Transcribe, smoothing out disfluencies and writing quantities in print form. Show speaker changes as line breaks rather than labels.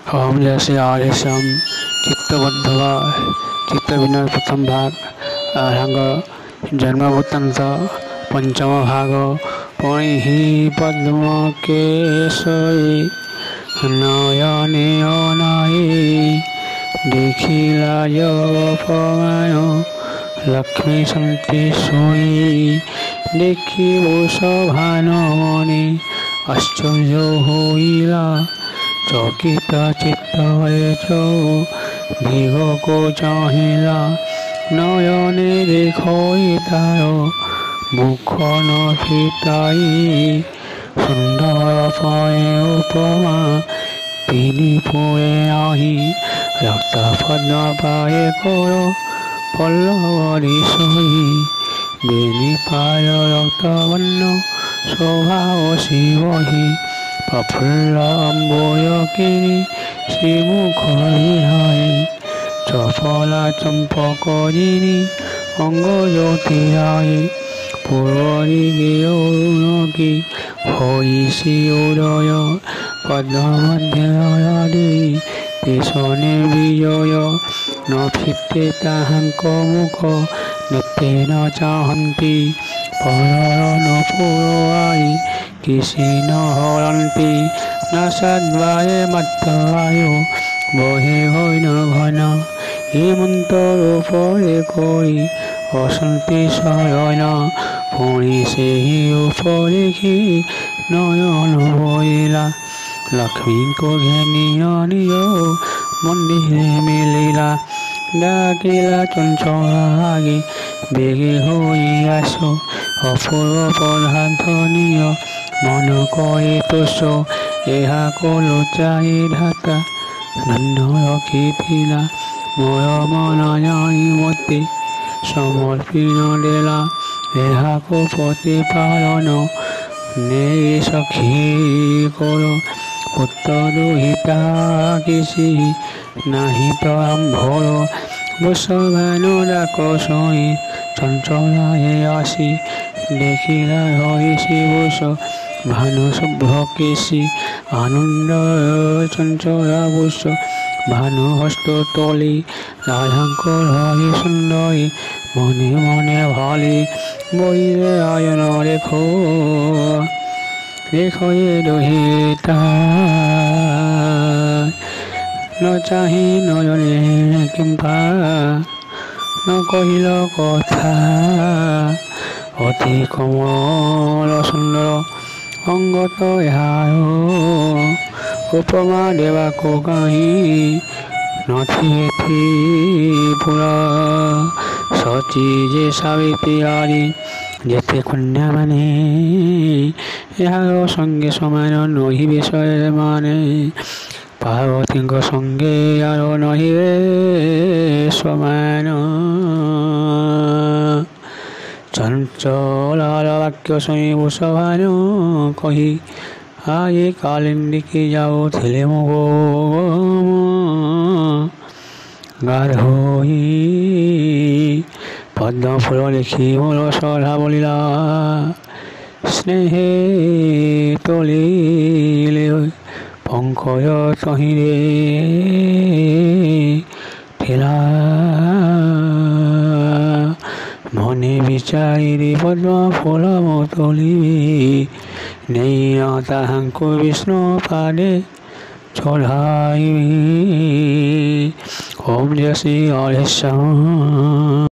ओम जय श्री आर्यसम चित्तबद्धवा चित्तविनय प्रथम भाग आरंग जन्मवृत्तांत पंचम भाग पणि पद्म केशरी नयने अनाये देखिला जपमान लक्ष्मी शांति सोई देखिबो सभान मणि आश्चर्य होइला चकित चित्त दिग को चाहिला नयने देखई तार मुख न फिटाई सुंदर पाए उपमा তিনি পুরে আহি রক্ত পদ্ম পায়ে কর পল্লবী সহি বেনি পায় রক্তবর্ণ স্বভাব শিবহি প্রফুল্ল অম্বয়কিনী শ্রীমুখরিহায় চপলা চম্পকরিণী অঙ্গজ্যোতিরায় পূর্বদিকে অরুণকি হইষি উদয় পদ্মমধ্যে পেছনে বিজয় ন ফিটে তাহাঙ্ক মুখ নেতে ন চাহন্তি পরর ন পুরাই কিসি ন হরন্তি নাসাদ্বায়ে মাত্রায় বহে হৈন ঘন হেমন্ত উপরে কই অশান্তি শয়ন পুরি সেই উপরে কি নয়ন বইলা লক্ষ্মী को ঘেনিয়া নিয় মন্দিরে মিলিলা ডাকিলা চঞ্চলাগি বেগে হই আসো অপূর্ব পদার্থনীয় মন কয়ে তোষ এহা কলো চাই ঢাকা ধন্য রখিলা মোর মন যাই মতে সমর্পিণ দেলা এহাকো প্রতিপালন নেই সখী কর পুত্র দুহিতা কিসি নাহি তো আম্ভর বসভান ডাক শোই চঞ্চলায় আসি দেখিলা হইছি বস ভানু শুভ্র কেশি আনন্দ চঞ্চলা বস ভানু হস্ত তলি রাধাঙ্কর হয় সুন্দরী মনে মনে ভালি বইরে আয়ন রেখো রেখয়ে রহিতা ন চাহি নয়নে কিম্পা ন কহিল কথা অতি কমল সুন্দর অঙ্গত এহাৰ উপমা দেবাকো কাহি নথি এথি পুরা সচি যে সাবিত্রী আরি যেতে কন্যা মানে এହାର সঙ্গে সমান নহি বিষয়ে মানে পার্বতীଙ୍କ সঙ্গে আর নহিবে সমান চঞ্চলার বাক্য শুনি বসভান কহি আয়ে কালিন্দিকে যাও ছেলে মুখ গার্হই পদ্ম ফুল দেখি মোর সধা বলিলা স্নেহে তলিলে পঙ্কজ তহিরে ঠেলা মনে বিচারি পদ্ম ফুল তলিবে নেই তাহাঙ্ক বিষ্ণু পাদে চড়াইবে। ওম জয় শ্রী হরেশ্বর।